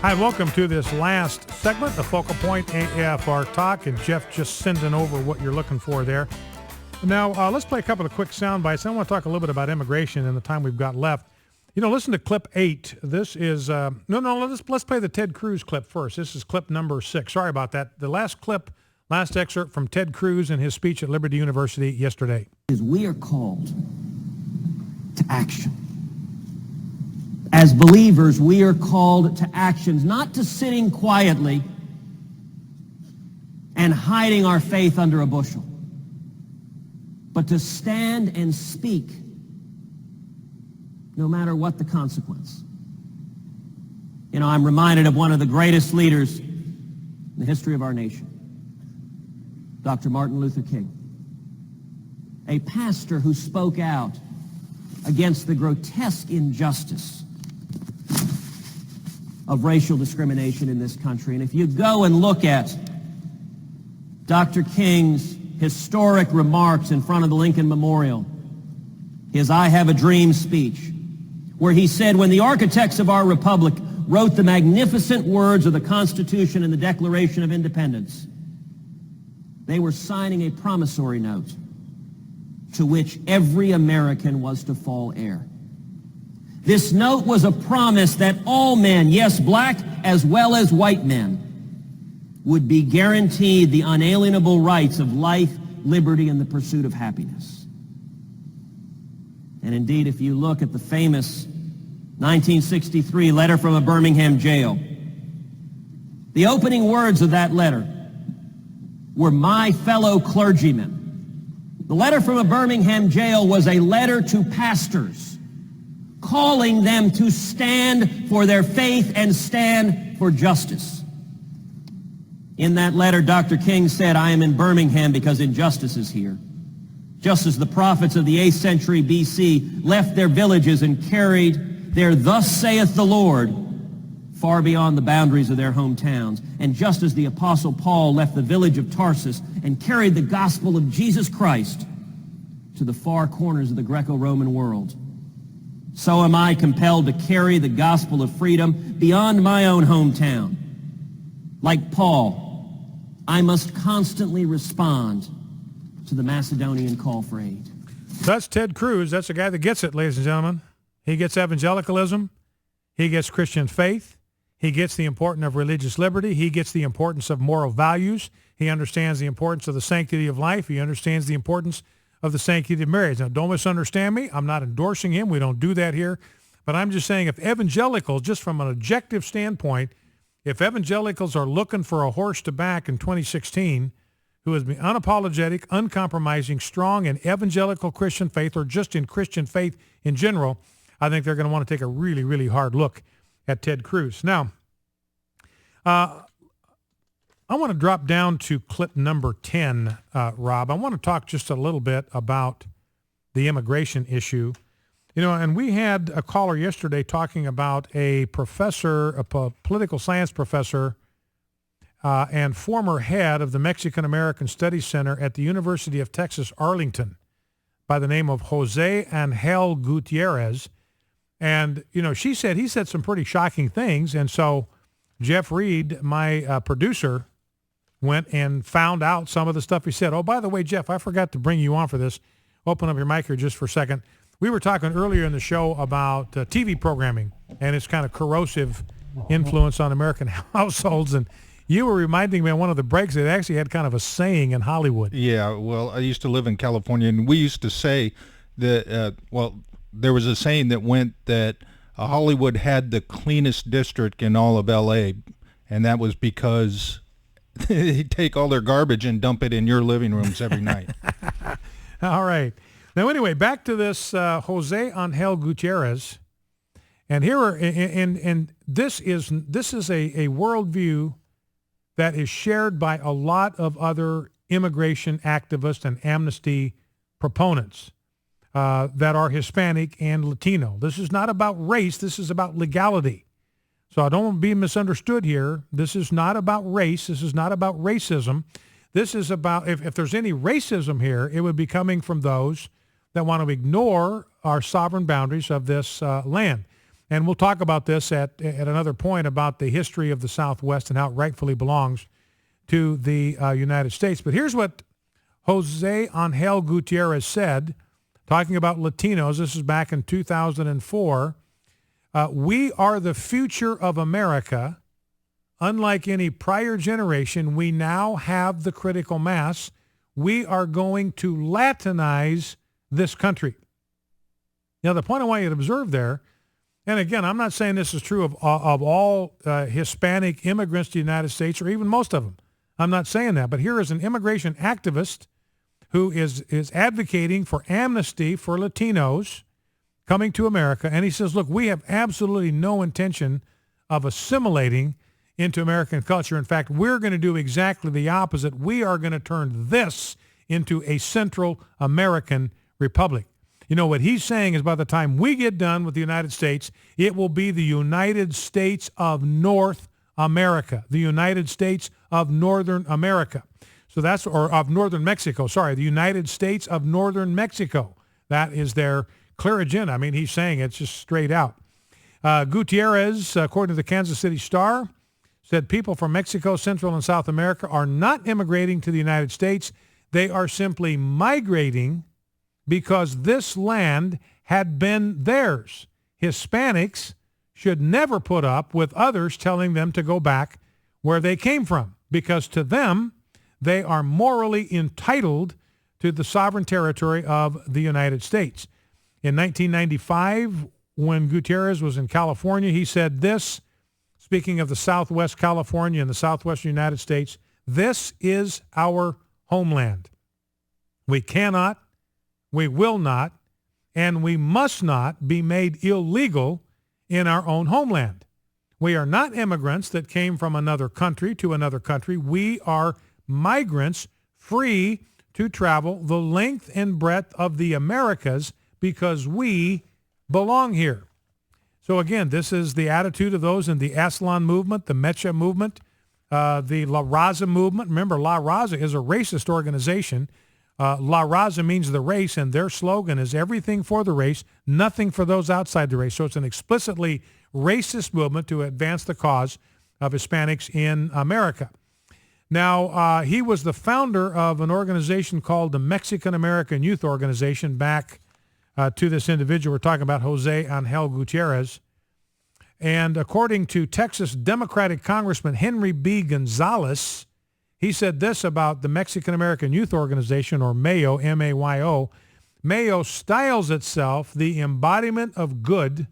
Hi, welcome to this last segment, the Focal Point AFR Talk, and Jeff just sending over what you're looking for there. Now, let's play a couple of quick sound bites. I want to talk a little bit about immigration in the time we've got left. You know, listen to clip 8. This is, let's play the Ted Cruz clip first. This is clip number 6. Sorry about that. The last excerpt from Ted Cruz in his speech at Liberty University yesterday. We are called to action. As believers, we are called to actions, not to sitting quietly and hiding our faith under a bushel, but to stand and speak no matter what the consequence. You know, I'm reminded of one of the greatest leaders in the history of our nation, Dr. Martin Luther King, a pastor who spoke out against the grotesque injustice of racial discrimination in this country. And if you go and look at Dr. King's historic remarks in front of the Lincoln Memorial, his I Have a Dream speech, where he said, when the architects of our republic wrote the magnificent words of the Constitution and the Declaration of Independence, they were signing a promissory note to which every American was to fall heir. This note was a promise that all men, yes, black as well as white men, would be guaranteed the unalienable rights of life, liberty, and the pursuit of happiness. And indeed, if you look at the famous 1963 letter from a Birmingham jail, the opening words of that letter were, "My fellow clergymen." The letter from a Birmingham jail was a letter to pastors, calling them to stand for their faith and stand for justice. In that letter, Dr. King said, "I am in Birmingham because injustice is here. Just as the prophets of the 8th century BC left their villages and carried their 'Thus saith the Lord' far beyond the boundaries of their hometowns, and just as the Apostle Paul left the village of Tarsus and carried the gospel of Jesus Christ to the far corners of the Greco-Roman world, so am I compelled to carry the gospel of freedom beyond my own hometown. Like Paul, I must constantly respond to the Macedonian call for aid." That's Ted Cruz. That's a guy that gets it, ladies and gentlemen. He gets evangelicalism. He gets Christian faith. He gets the importance of religious liberty. He gets the importance of moral values. He understands the importance of the sanctity of life. He understands the importance of the sanctity of marriage. Now, don't misunderstand me. I'm not endorsing him. We don't do that here. But I'm just saying, if evangelicals, just from an objective standpoint, if evangelicals are looking for a horse to back in 2016 who is unapologetic, uncompromising, strong in evangelical Christian faith, or just in Christian faith in general, I think they're going to want to take a really, really hard look at Ted Cruz. Now, I want to drop down to clip number 10, Rob. I want to talk just a little bit about the immigration issue. You know, and we had a caller yesterday talking about a professor, a political science professor, and former head of the Mexican-American Studies Center at the University of Texas, Arlington, by the name of Jose Angel Gutierrez. And, you know, he said some pretty shocking things. And so Jeff Reed, my producer, went and found out some of the stuff he said. Oh, by the way, Jeff, I forgot to bring you on for this. Open up your mic here just for a second. We were talking earlier in the show about TV programming and its kind of corrosive influence on American households. And you were reminding me on one of the breaks that it actually had kind of a saying in Hollywood. Yeah, well, I used to live in California, and we used to say that, there was a saying that went that Hollywood had the cleanest district in all of L.A., and that was because they take all their garbage and dump it in your living rooms every night. All right. Now, anyway, back to this Jose Angel Gutierrez, and this is a worldview that is shared by a lot of other immigration activists and amnesty proponents that are Hispanic and Latino. This is not about race. This is about legality. So I don't want to be misunderstood here. This is not about race. This is not about racism. This is about, if there's any racism here, it would be coming from those that want to ignore our sovereign boundaries of this land. And we'll talk about this at another point about the history of the Southwest and how it rightfully belongs to the United States. But here's what Jose Angel Gutierrez said, talking about Latinos. This is back in 2004. We are the future of America. Unlike any prior generation, we now have the critical mass. We are going to Latinize this country. Now, the point I want you to observe there, and again, I'm not saying this is true of all Hispanic immigrants to the United States, or even most of them. I'm not saying that. But here is an immigration activist who is advocating for amnesty for Latinos coming to America. And he says, look, we have absolutely no intention of assimilating into American culture. In fact, we're going to do exactly the opposite. We are going to turn this into a Central American republic. You know, what he's saying is by the time we get done with the United States, it will be the United States of North America, the United States of Northern America. So that's, or of Northern Mexico, sorry, the United States of Northern Mexico. That is their clear agenda. I mean, he's saying it's just straight out. Gutierrez, according to the Kansas City Star, said people from Mexico, Central and South America are not immigrating to the United States. They are simply migrating because this land had been theirs. Hispanics should never put up with others telling them to go back where they came from, because to them, they are morally entitled to the sovereign territory of the United States. In 1995, when Gutierrez was in California, he said this, speaking of the Southwest California and the Southwestern United States, this is our homeland. We cannot, we will not, and we must not be made illegal in our own homeland. We are not immigrants that came from another country to another country. We are migrants free to travel the length and breadth of the Americas because we belong here. So again, this is the attitude of those in the Aslan movement, the Mecha movement, the La Raza movement. Remember, La Raza is a racist organization. La Raza means the race, and their slogan is everything for the race, nothing for those outside the race. So it's an explicitly racist movement to advance the cause of Hispanics in America. Now, he was the founder of an organization called the Mexican American Youth Organization back to this individual. We're talking about Jose Angel Gutierrez. And according to Texas Democratic Congressman Henry B. Gonzalez, he said this about the Mexican American Youth Organization, or MAYO, M-A-Y-O. MAYO styles itself the embodiment of good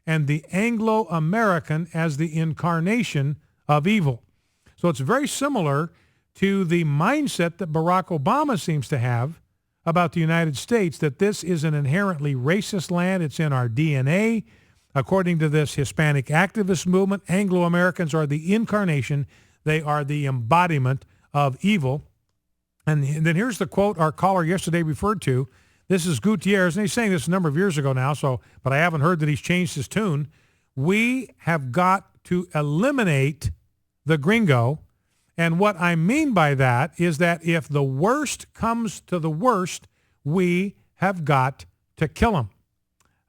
and the Anglo-American as the incarnation of evil. So it's very similar to the mindset that Barack Obama seems to have about the United States, that this is an inherently racist land. It's in our DNA. According to this Hispanic activist movement, Anglo-Americans are the incarnation. They are the embodiment of evil. And then here's the quote our caller yesterday referred to. This is Gutierrez, and he's saying this a number of years ago now, but I haven't heard that he's changed his tune. We have got to eliminate the gringo. And what I mean by that is that if the worst comes to the worst, we have got to kill him.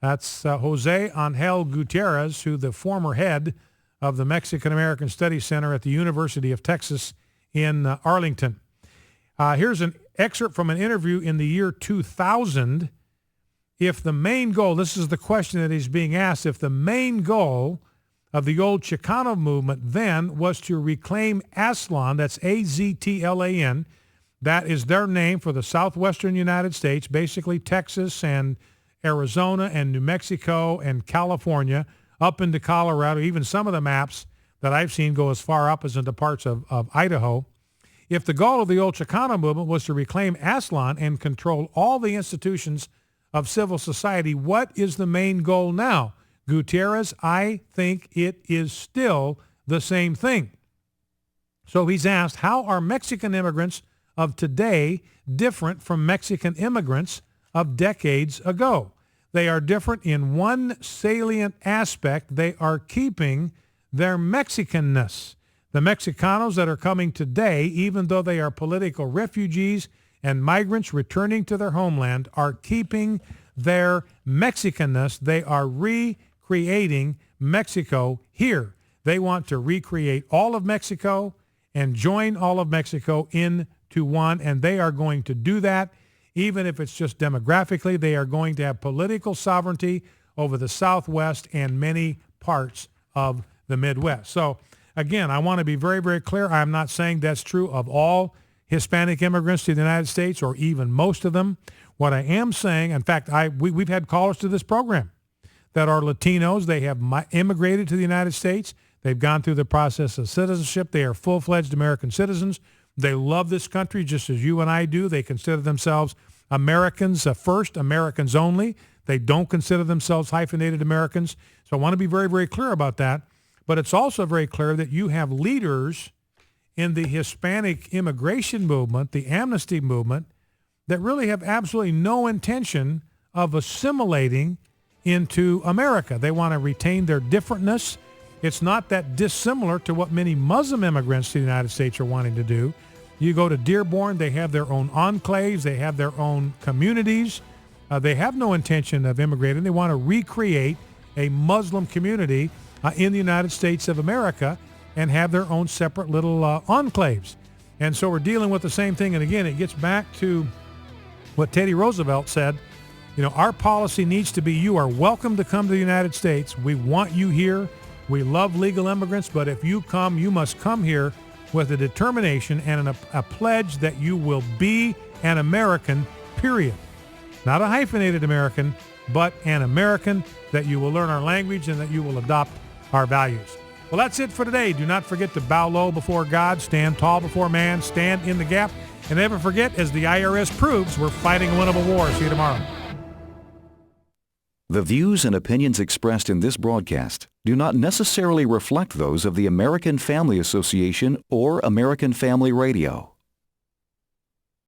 That's Jose Angel Gutierrez, who the former head of the Mexican American Studies Center at the University of Texas in Arlington. Here's an excerpt from an interview in the year 2000. If the main goal, this is the question that is being asked, if the main goal of the old Chicano movement then was to reclaim Aztlan, that's A-Z-T-L-A-N, that is their name for the southwestern United States, basically Texas and Arizona and New Mexico and California, up into Colorado. Even some of the maps that I've seen go as far up as into parts of Idaho. If the goal of the old Chicano movement was to reclaim Aztlan and control all the institutions of civil society, what is the main goal now? Gutierrez, I think it is still the same thing. So he's asked, how are Mexican immigrants of today different from Mexican immigrants of decades ago? They are different in one salient aspect. They are keeping their Mexicanness. The Mexicanos that are coming today, even though they are political refugees and migrants returning to their homeland, are keeping their Mexicanness. They are recreating Mexico here. They want to recreate all of Mexico and join all of Mexico into one, and they are going to do that, even if it's just demographically. They are going to have political sovereignty over the Southwest and many parts of the Midwest. So, again, I want to be very, very clear. I'm not saying that's true of all Hispanic immigrants to the United States or even most of them. What I am saying, in fact, we've had callers to this program that are Latinos. They have immigrated to the United States. They've gone through the process of citizenship. They are full-fledged American citizens. They love this country just as you and I do. They consider themselves Americans first, Americans only. They don't consider themselves hyphenated Americans. So I want to be very, very clear about that. But it's also very clear that you have leaders in the Hispanic immigration movement, the amnesty movement, that really have absolutely no intention of assimilating into America. They want to retain their differentness. It's not that dissimilar to what many Muslim immigrants to the United States are wanting to do. You go to Dearborn, they have their own enclaves, they have their own communities. They have no intention of immigrating. They want to recreate a Muslim community in the United States of America and have their own separate little enclaves. And so we're dealing with the same thing. And again, it gets back to what Teddy Roosevelt said. You know, our policy needs to be, you are welcome to come to the United States. We want you here. We love legal immigrants, but if you come, you must come here with a determination and a pledge that you will be an American, period. Not a hyphenated American, but an American, that you will learn our language and that you will adopt our values. Well, that's it for today. Do not forget to bow low before God, stand tall before man, stand in the gap, and never forget, as the IRS proves, we're fighting a winnable war. See you tomorrow. The views and opinions expressed in this broadcast do not necessarily reflect those of the American Family Association or American Family Radio.